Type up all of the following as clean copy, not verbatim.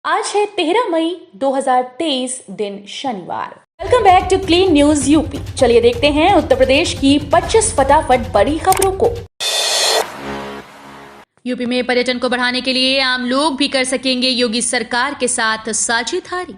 आज है 13 मई 2023 दिन शनिवार। Welcome back to clean news UP. चलिए देखते हैं उत्तर प्रदेश की 25 फटाफट बड़ी खबरों को। यूपी में पर्यटन को बढ़ाने के लिए आम लोग भी कर सकेंगे योगी सरकार के साथ साझेदारी।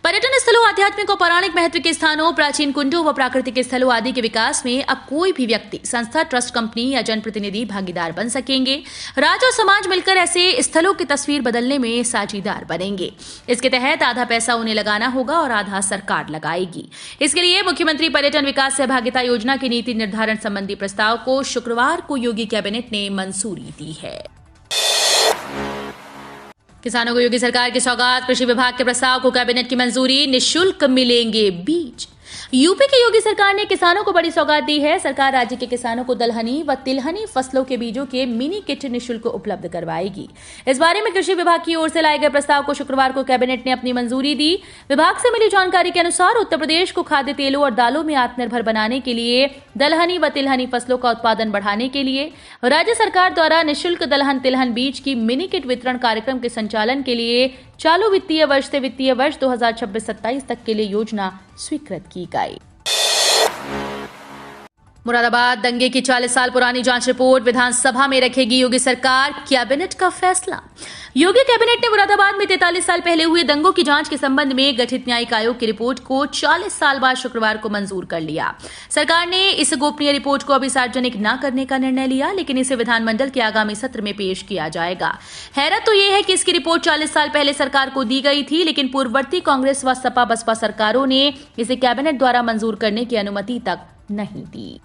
पर्यटन स्थलों, आध्यात्मिक और पौराणिक महत्व के स्थानों, प्राचीन कुंडों व प्राकृतिक स्थलों आदि के विकास में अब कोई भी व्यक्ति, संस्था, ट्रस्ट कंपनी या जनप्रतिनिधि भागीदार बन सकेंगे। राज्य और समाज मिलकर ऐसे स्थलों की तस्वीर बदलने में साझेदार बनेंगे। इसके तहत आधा पैसा उन्हें लगाना होगा और आधा सरकार लगाएगी। इसके लिए मुख्यमंत्री पर्यटन विकास सहभागिता योजना की नीति निर्धारण संबंधी प्रस्ताव को शुक्रवार को योगी कैबिनेट ने मंजूरी दी है। किसानों को योगी सरकार की सौगात, कृषि विभाग के प्रस्ताव को कैबिनेट की मंजूरी, निःशुल्क मिलेंगे बीज। यूपी की योगी सरकार ने किसानों को बड़ी सौगात दी है। सरकार राज्य के किसानों को दलहनी व तिलहनी फसलों के बीजों के मिनी किट निःशुल्क उपलब्ध करवाएगी। इस बारे में कृषि विभाग की ओर से लाए गए प्रस्ताव को शुक्रवार को कैबिनेट ने अपनी मंजूरी दी। विभाग से मिली जानकारी के अनुसार उत्तर प्रदेश को खाद्य तेलों और दालों में आत्मनिर्भर बनाने के लिए, दलहनी व तिलहनी फसलों का उत्पादन बढ़ाने के लिए राज्य सरकार द्वारा निःशुल्क दलहन तिलहन बीज की मिनी किट वितरण कार्यक्रम के संचालन के लिए चालू वित्तीय वर्ष से वित्तीय वर्ष 2026-27 तक के लिए योजना स्वीकृत की गई। मुरादाबाद दंगे की 40 साल पुरानी जांच रिपोर्ट विधानसभा में रखेगी योगी सरकार, कैबिनेट का फैसला। योगी कैबिनेट ने मुरादाबाद में 43 साल पहले हुए दंगों की जांच के संबंध में गठित न्यायिक आयोग की रिपोर्ट को 40 साल बाद शुक्रवार को मंजूर कर लिया। सरकार ने इस गोपनीय रिपोर्ट को अभी सार्वजनिक न करने का निर्णय लिया, लेकिन इसे विधानमंडल के आगामी सत्र में पेश किया जाएगा। हैरत तो यह है कि इसकी रिपोर्ट 40 साल पहले सरकार को दी गई थी, लेकिन पूर्ववर्ती कांग्रेस व सपा बसपा सरकारों ने इसे कैबिनेट द्वारा मंजूर करने की अनुमति तक नहीं दी।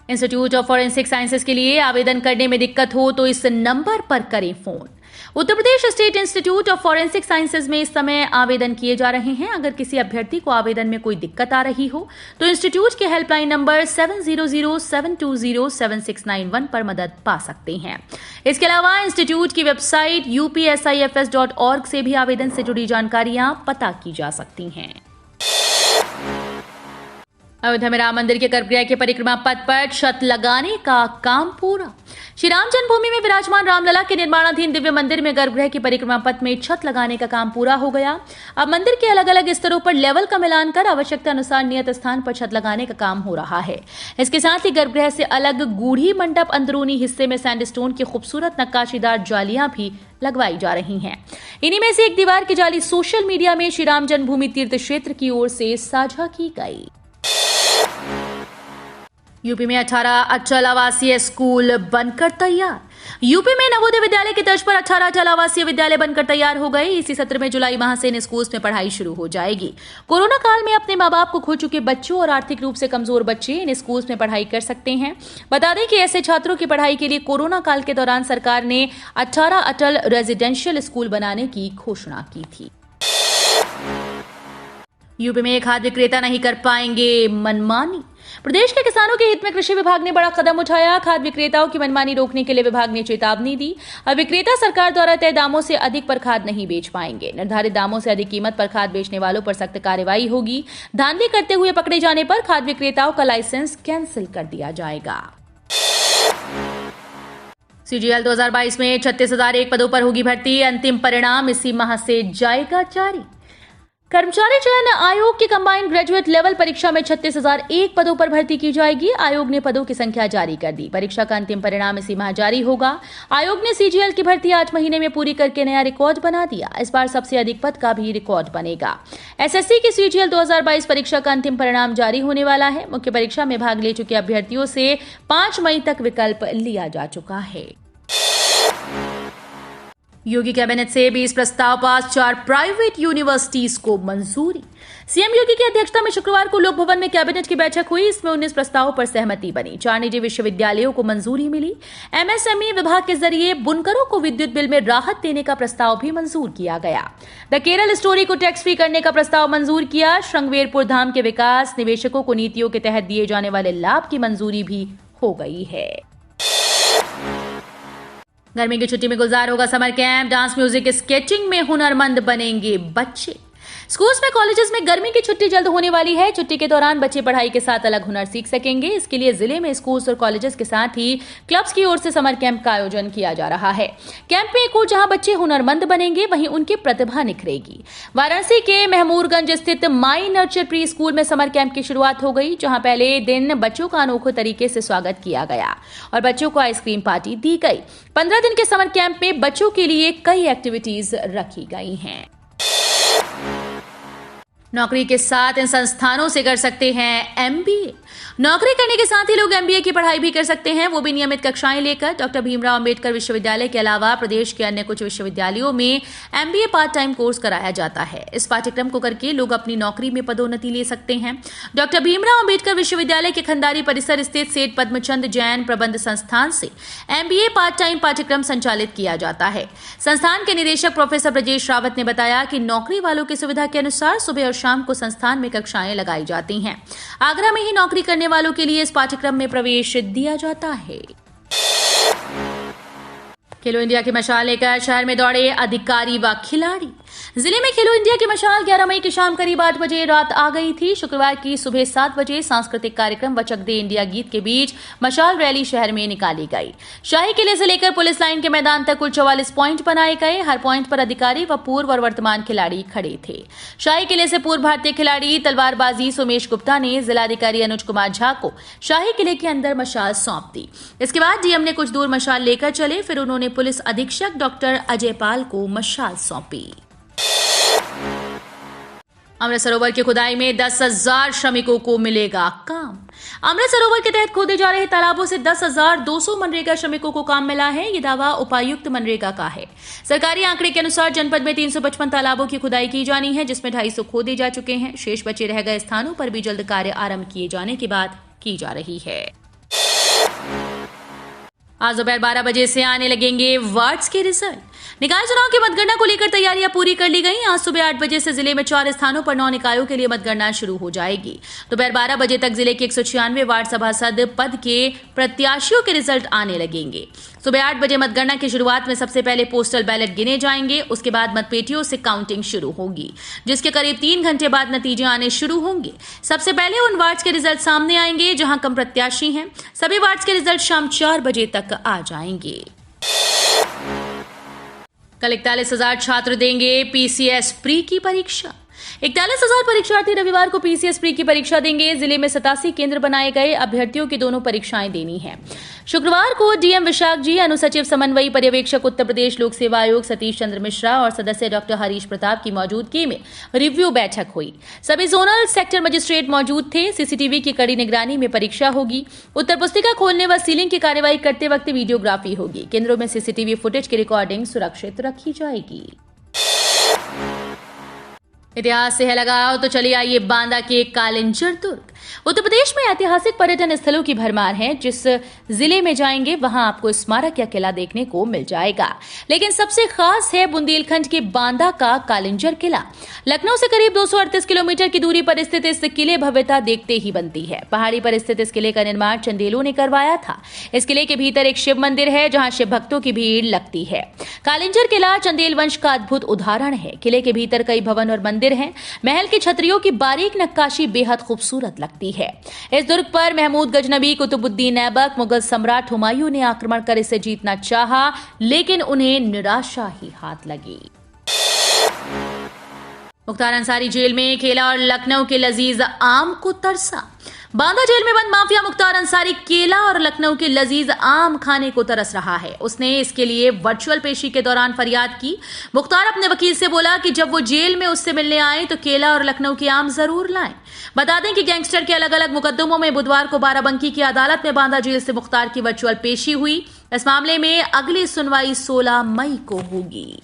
इंस्टीट्यूट ऑफ फॉरेंसिक साइंसेज के लिए आवेदन करने में दिक्कत हो तो इस नंबर पर करें phone. Uttar Pradesh state institute of forensic sciences में इस समय आवेदन किए जा रहे हैं। अगर किसी अभ्यर्थी को आवेदन में कोई दिक्कत आ रही हो तो इंस्टीट्यूट के हेल्पलाइन नंबर 7007207691 पर मदद पा सकते हैं। इसके अलावा इंस्टीट्यूट की वेबसाइट upsifs.org से भी आवेदन से जुड़ी जानकारियां पता की जा सकती हैं। अयोध्या में राम मंदिर के गर्भगृह के परिक्रमा पथ पर छत लगाने का काम पूरा। श्री राम जन्मभूमि में विराजमान रामलला के निर्माणाधीन दिव्य मंदिर में गर्भगृह के परिक्रमा पथ में छत लगाने का काम पूरा हो गया। अब मंदिर के अलग अलग स्तरों पर लेवल का मिलान कर आवश्यकता अनुसार नियत स्थान पर छत लगाने का काम हो रहा है। इसके साथ ही गर्भगृह से अलग गूढ़ी मंडप अंदरूनी हिस्से में सैंडस्टोन की खूबसूरत नक्काशीदार जालियां भी लगवाई जा रही हैं। इन्हीं में से एक दीवार की जाली सोशल मीडिया में श्री राम जन्मभूमि तीर्थ क्षेत्र की ओर से साझा की गई। यूपी में 18 अचल आवासीय स्कूल बनकर तैयार। यूपी में नवोदय विद्यालय की तर्ज पर 18 अचल आवासीय विद्यालय बनकर तैयार हो गए। इसी सत्र में जुलाई माह से इन स्कूल्स में पढ़ाई शुरू हो जाएगी। कोरोना काल में अपने मां बाप को खो चुके बच्चों और आर्थिक रूप से कमजोर बच्चे इन स्कूल्स में पढ़ाई कर सकते हैं। बता दें कि ऐसे छात्रों की पढ़ाई के लिए कोरोना काल के दौरान सरकार ने 18 अटल रेजिडेंशियल स्कूल बनाने की घोषणा की थी। यूपी में खाद्य विक्रेता नहीं कर पाएंगे मनमानी। प्रदेश के किसानों के हित में कृषि विभाग ने बड़ा कदम उठाया। खाद्य विक्रेताओं की मनमानी रोकने के लिए विभाग ने चेतावनी दी। अब विक्रेता सरकार द्वारा तय दामों से अधिक पर खाद नहीं बेच पाएंगे। निर्धारित दामों से अधिक कीमत पर खाद बेचने वालों पर सख्त कार्रवाई होगी। धांधली करते हुए पकड़े जाने पर खाद्य विक्रेताओं का लाइसेंस कैंसिल कर दिया जाएगा। सीजीएल 2022 में 36,001 पदों पर होगी भर्ती। अंतिम परिणाम इसी माह से जाएगा जारी। कर्मचारी चयन आयोग की कंबाइंड ग्रेजुएट लेवल परीक्षा में 36,001 पदों पर भर्ती की जाएगी। आयोग ने पदों की संख्या जारी कर दी। परीक्षा का अंतिम परिणाम इसी माह जारी होगा। आयोग ने सीजीएल की भर्ती 8 महीने में पूरी करके नया रिकॉर्ड बना दिया। इस बार सबसे अधिक पद का भी रिकॉर्ड बनेगा। एसएससी की सीजीएल 2022 परीक्षा का अंतिम परिणाम जारी होने वाला है। मुख्य परीक्षा में भाग ले चुके अभ्यर्थियों से 5 मई तक विकल्प लिया जा चुका है। योगी कैबिनेट से 20 प्रस्ताव पास, 4 प्राइवेट यूनिवर्सिटीज को मंजूरी। सीएम योगी की अध्यक्षता में शुक्रवार को लोक भवन में कैबिनेट की बैठक हुई। इसमें 19 प्रस्तावों पर सहमति बनी। 4 निजी विश्वविद्यालयों को मंजूरी मिली। एमएसएमई विभाग के जरिए बुनकरों को विद्युत बिल में राहत देने का प्रस्ताव भी मंजूर किया गया। द केरल स्टोरी को टैक्स फ्री करने का प्रस्ताव मंजूर किया। श्रृंगवेरपुर धाम के विकास, निवेशकों को नीतियों के तहत दिए जाने वाले लाभ की मंजूरी भी हो गई है। गर्मी की छुट्टी में गुलजार होगा summer camp. Dance, music, sketching में हुनरमंद बनेंगे बच्चे। स्कूल्स में कॉलेजेस में गर्मी की छुट्टी जल्द होने वाली है। छुट्टी के दौरान बच्चे पढ़ाई के साथ अलग हुनर सीख सकेंगे। इसके लिए जिले में स्कूल्स और कॉलेजेस के साथ ही क्लब्स की ओर से समर कैंप का आयोजन किया जा रहा है। कैंप में एक ओर जहां बच्चे हुनरमंद बनेंगे, वहीं उनकी प्रतिभा निखरेगी। वाराणसी के महमूरगंज स्थित माई नर्चर प्री स्कूल में समर कैंप की शुरुआत हो गई, जहां पहले दिन बच्चों का अनोखे तरीके से स्वागत किया गया और बच्चों को आइसक्रीम पार्टी दी गई। 15 दिन के समर कैंप में बच्चों के लिए कई एक्टिविटीज रखी गई हैं। नौकरी के साथ इन संस्थानों से कर सकते हैं एमबीए। नौकरी करने के साथ ही लोग एमबीए की पढ़ाई भी कर सकते हैं, वो भी नियमित कक्षाएं लेकर। डॉक्टर भीमराव अंबेडकर विश्वविद्यालय के अलावा प्रदेश के अन्य कुछ विश्वविद्यालयों में एमबीए पार्ट टाइम कोर्स कराया जाता है। इस पाठ्यक्रम को करके लोग अपनी नौकरी में पदोन्नति ले सकते हैं। डॉक्टर भीमराव अंबेडकर विश्वविद्यालय के खंडारी परिसर स्थित सेठ पद्मचंद जैन प्रबंध संस्थान से एमबीए पार्ट टाइम पाठ्यक्रम संचालित किया जाता है। संस्थान के निदेशक प्रोफेसर ब्रजेश रावत ने बताया कि नौकरी वालों की सुविधा के अनुसार सुबह और शाम को संस्थान में कक्षाएं लगाई जाती हैं। आगरा में ही नौकरी करने वालों के लिए इस पाठ्यक्रम में प्रवेश दिया जाता है। खेलो इंडिया की मशाल लेकर शहर में दौड़े अधिकारी व खिलाड़ी। जिले में खेलो इंडिया की मशाल 11 मई की शाम करीब 8 बजे रात आ गई थी। शुक्रवार की सुबह 7 बजे सांस्कृतिक कार्यक्रम व चक दे इंडिया गीत के बीच मशाल रैली शहर में निकाली गई। शाही किले से लेकर पुलिस लाइन के मैदान तक कुल 44 पॉइंट बनाए गए। हर पॉइंट पर अधिकारी व पूर्व और वर्तमान खिलाड़ी खड़े थे। शाही किले से पूर्व भारतीय खिलाड़ी तलवारबाजी सोमेश गुप्ता ने जिलाधिकारी अनुज कुमार झा को शाही किले के अंदर मशाल सौंप दी। इसके बाद डीएम ने कुछ दूर मशाल लेकर चले, फिर उन्होंने पुलिस अधीक्षक डॉक्टर अजय पाल को मशाल सौंपी। अमृत सरोवर की खुदाई में 10,000 श्रमिकों को मिलेगा काम। अमृत सरोवर के तहत खोदे जा रहे तालाबों से 10,200 मनरेगा श्रमिकों को काम मिला है। ये दावा उपायुक्त मनरेगा का है। सरकारी आंकड़े के अनुसार जनपद में 355 तालाबों की खुदाई की जानी है, जिसमें 250 खोदे जा चुके हैं। शेष बचे रह गए स्थानों पर भी जल्द कार्य आरंभ किए जाने की बात की जा रही है। आज दोपहर 12 बजे से आने लगेंगे वार्ड्स के रिजल्ट। निकाय चुनाव की मतगणना को लेकर तैयारियां पूरी कर ली गई। आज सुबह 8 बजे से जिले में 4 स्थानों पर 9 निकायों के लिए मतगणना शुरू हो जाएगी। दोपहर 12 बजे तक जिले के 196 वार्ड सभासद पद के प्रत्याशियों के रिजल्ट आने लगेंगे। सुबह 8 बजे मतगणना की शुरुआत में सबसे पहले पोस्टल बैलेट गिने जाएंगे। उसके बाद मतपेटियों से काउंटिंग शुरू होगी, जिसके करीब 3 घंटे बाद नतीजे आने शुरू होंगे। सबसे पहले उन वार्ड्स के रिजल्ट सामने आएंगे जहां कम प्रत्याशी हैं। सभी वार्ड्स के रिजल्ट शाम 4 बजे तक आ जाएंगे। कल 41,000 छात्र देंगे पीसीएस प्री की परीक्षा। 41,000 परीक्षार्थी रविवार को पीसीएस प्री की परीक्षा देंगे। जिले में 87 केंद्र बनाए गए। अभ्यर्थियों की दोनों परीक्षाएं देनी है। शुक्रवार को डीएम विशाख जी, अनुसचिव समन्वयी पर्यवेक्षक उत्तर प्रदेश लोक सेवा आयोग सतीश चंद्र मिश्रा और सदस्य डॉक्टर हरीश प्रताप की मौजूदगी में रिव्यू बैठक हुई। सभी जोनल सेक्टर मजिस्ट्रेट मौजूद थे। सीसीटीवी की कड़ी निगरानी में परीक्षा होगी। उत्तर पुस्तिका खोलने व सीलिंग की कार्यवाही करते वक्त वीडियोग्राफी होगी। केंद्रों में सीसीटीवी फुटेज की रिकॉर्डिंग सुरक्षित रखी जाएगी। इतिहास से है लगाओ तो चलिए आइए बांदा के कालिंजर दुर्ग। उत्तर प्रदेश में ऐतिहासिक पर्यटन स्थलों की भरमार है। जिस जिले में जाएंगे वहां आपको स्मारक या किला देखने को मिल जाएगा, लेकिन सबसे खास है बुंदेलखंड के बांदा का कालिंजर किला। लखनऊ से करीब 238 किलोमीटर की दूरी पर स्थित इस किले भव्यता देखते ही बनती है। पहाड़ी पर स्थित इस किले का निर्माण चंदेलों ने करवाया था। इस किले के भीतर एक शिव मंदिर है, जहां शिव भक्तों की भीड़ लगती है। कालिंजर किला चंदेल वंश का अद्भुत उदाहरण है। किले के भीतर कई भवन और मंदिर हैं। महल की छतरियों की बारीक नक्काशी बेहद खूबसूरत लगती है। इस दुर्ग पर महमूद गजनबी, कुतुबुद्दीन ऐबक, मुगल सम्राट हुमायूं ने आक्रमण कर इसे जीतना चाहा, लेकिन उन्हें निराशा ही हाथ लगी। मुख्तार अंसारी जेल में केला और लखनऊ के लजीज आम को तरसा। बांदा जेल में बंद माफिया मुख्तार अंसारी केला और लखनऊ के लजीज आम खाने को तरस रहा है। उसने इसके लिए वर्चुअल पेशी के दौरान फरियाद की। मुख्तार अपने वकील से बोला कि जब वो जेल में उससे मिलने आए तो केला और लखनऊ के आम जरूर लाएं। बता दें कि गैंगस्टर के अलग अलग मुकदमों में बुधवार को बाराबंकी की अदालत में बांदा जेल से मुख्तार की वर्चुअल पेशी हुई। इस मामले में अगली सुनवाई 16 मई को होगी।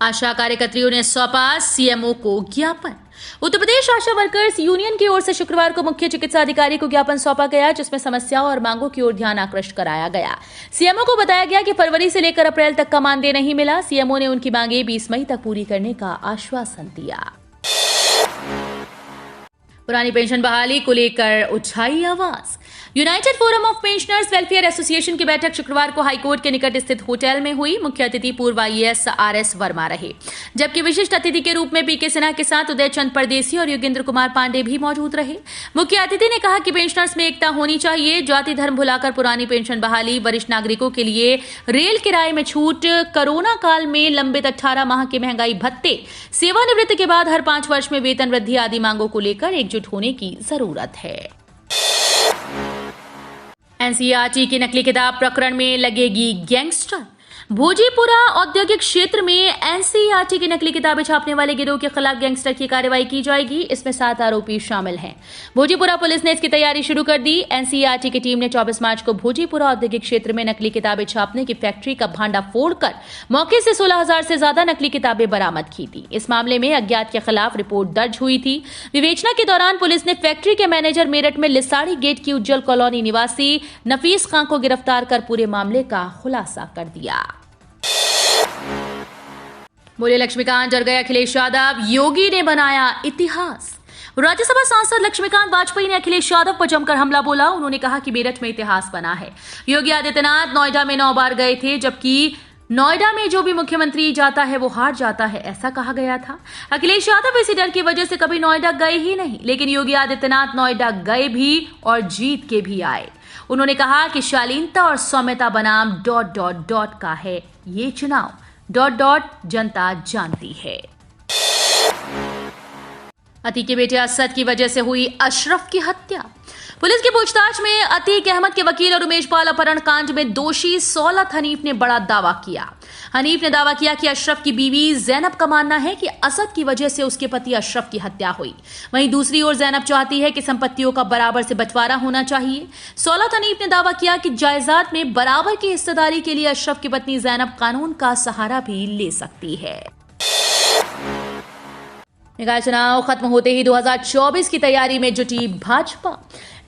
आशा कार्यकर्तियों ने सौंपा सीएमओ को ज्ञापन। उत्तर प्रदेश आशा वर्कर्स यूनियन की ओर से शुक्रवार को मुख्य चिकित्सा अधिकारी को ज्ञापन सौंपा गया, जिसमें समस्याओं और मांगों की ओर ध्यान आकृष्ट कराया गया। सीएमओ को बताया गया कि फरवरी से लेकर अप्रैल तक का मानदेय नहीं मिला। सीएमओ ने उनकी मांगे 20 मई तक पूरी करने का आश्वासन दिया। पुरानी पेंशन बहाली को लेकर उठाई आवाज। United forum of pensioners welfare association की बैठक शुक्रवार को हाईकोर्ट के निकट स्थित होटल में हुई। मुख्य अतिथि पूर्व IAS RS वर्मा रहे, जबकि विशिष्ट अतिथि के रूप में PK सिन्हा के साथ उदय चंद परदेसी और योगेंद्र कुमार पांडे भी मौजूद रहे। मुख्य अतिथि ने कहा कि पेंशनर्स में एकता होनी चाहिए। जाति धर्म भुलाकर पुरानी पेंशन बहाली, वरिष्ठ नागरिकों के लिए रेल किराए में छूट, कोरोना काल में लंबित 18 माह के महंगाई भत्ते, सेवानिवृत्ति के बाद हर 5 वर्ष में वेतन वृद्धि आदि मांगों को लेकर एकजुट होने की जरूरत है। NCERT की नकली किताब प्रकरण में लगेगी गैंगस्टर। भोजीपुरा औद्योगिक क्षेत्र में NCERT की नकली किताबें छापने वाले गिरोह के खिलाफ गैंगस्टर की कार्रवाई की जाएगी। इसमें 7 आरोपी शामिल हैं। भोजीपुरा पुलिस ने इसकी तैयारी शुरू कर दी। NCERT की टीम ने 24 मार्च को भोजीपुरा औद्योगिक क्षेत्र में नकली किताबें छापने की फैक्ट्री का भांडा फोड़कर मौके से 16,000 से ज्यादा नकली किताबें बरामद की थी। इस मामले में अज्ञात के खिलाफ रिपोर्ट दर्ज हुई थी। विवेचना के दौरान पुलिस ने फैक्ट्री के मैनेजर मेरठ में लिसाड़ी गेट की उज्जवल कॉलोनी निवासी नफीस खां को गिरफ्तार कर पूरे मामले का खुलासा कर दिया। बोले लक्ष्मीकांत, डर गए अखिलेश यादव, योगी ने बनाया इतिहास। राज्यसभा सांसद लक्ष्मीकांत वाजपेयी ने अखिलेश यादव पर जमकर हमला बोला। उन्होंने कहा कि मेरठ में इतिहास बना है। योगी आदित्यनाथ नोएडा में 9 बार गए थे, जबकि नोएडा में जो भी मुख्यमंत्री जाता है वो हार जाता है, ऐसा कहा गया था। अखिलेश यादव इसी डर की वजह से कभी नोएडा गए ही नहीं, लेकिन योगी आदित्यनाथ नोएडा गए भी और जीत के भी आए। उन्होंने कहा कि शालीनता और सौम्यता बनाम ... का है ये चुनाव ... जनता जानती है। अतीक के बेटे असद की वजह से हुई अशरफ की हत्या। पुलिस की पूछताछ में अतीक अहमद के वकील और उमेश पाल अपहरण कांड में दोषी सौलत हनीफ ने बड़ा दावा किया। हनीफ ने दावा किया कि अशरफ की बीवी जैनब का मानना है कि असद की वजह से उसके पति अशरफ की हत्या हुई। वहीं दूसरी ओर जैनब चाहती है कि संपत्तियों का बराबर से बंटवारा होना चाहिए। सौलत हनीफ ने दावा किया कि जायदाद में बराबर की हिस्सेदारी के लिए अशरफ की पत्नी जैनब कानून का सहारा भी ले सकती है। निकाय चुनाव खत्म होते ही 2024 की तैयारी में जुटी भाजपा।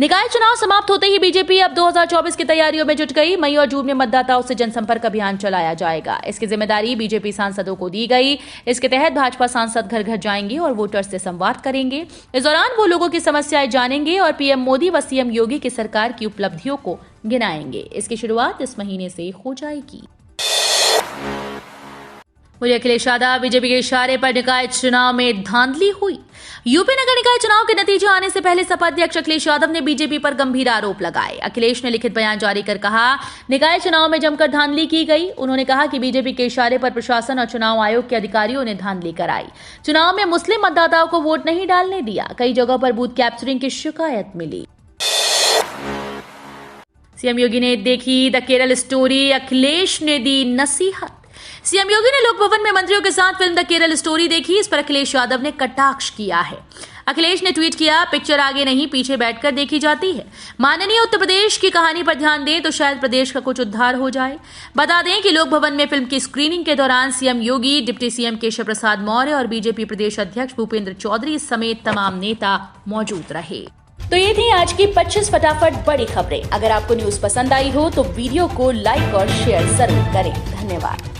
निकाय चुनाव समाप्त होते ही बीजेपी अब 2024 की तैयारियों में जुट गई। मई और जून में मतदाताओं से जनसंपर्क अभियान चलाया जाएगा। इसकी जिम्मेदारी बीजेपी सांसदों को दी गई। इसके तहत भाजपा सांसद घर घर जाएंगे और वोटर्स से संवाद करेंगे। इस दौरान वो लोगों की समस्याएं जानेंगे और PM मोदी व CM योगी की सरकार की उपलब्धियों को गिनाएंगे। इसकी शुरुआत इस महीने से हो जाएगी। बोले अखिलेश यादव, बीजेपी के इशारे पर निकाय चुनाव में धांधली हुई। यूपी नगर निकाय चुनाव के नतीजे आने से पहले सपा अध्यक्ष अखिलेश यादव ने बीजेपी पर गंभीर आरोप लगाए। अखिलेश ने लिखित बयान जारी कर कहा, निकाय चुनाव में जमकर धांधली की गई। उन्होंने कहा कि बीजेपी के इशारे पर प्रशासन और चुनाव आयोग के अधिकारियों ने धांधली कराई। चुनाव में मुस्लिम मतदाताओं को वोट नहीं डालने दिया। कई जगहों पर बूथ कैप्चरिंग की शिकायत मिली। CM योगी ने देखी द केरल स्टोरी, अखिलेश ने दी नसीहत। CM योगी ने लोक भवन में मंत्रियों के साथ फिल्म द केरल स्टोरी देखी। इस पर अखिलेश यादव ने कटाक्ष किया है। अखिलेश ने ट्वीट किया, पिक्चर आगे नहीं पीछे बैठकर देखी जाती है। माननीय उत्तर प्रदेश की कहानी पर ध्यान दें तो शायद प्रदेश का कुछ उद्धार हो जाए। बता दें कि लोक भवन में फिल्म की स्क्रीनिंग के दौरान CM योगी, डिप्टी CM केशव प्रसाद मौर्य और बीजेपी प्रदेश अध्यक्ष भूपेंद्र चौधरी समेत तमाम नेता मौजूद रहे। तो ये थी आज की 25 फटाफट बड़ी खबरें। अगर आपको न्यूज पसंद आई हो तो वीडियो को लाइक और शेयर जरूर करें। धन्यवाद।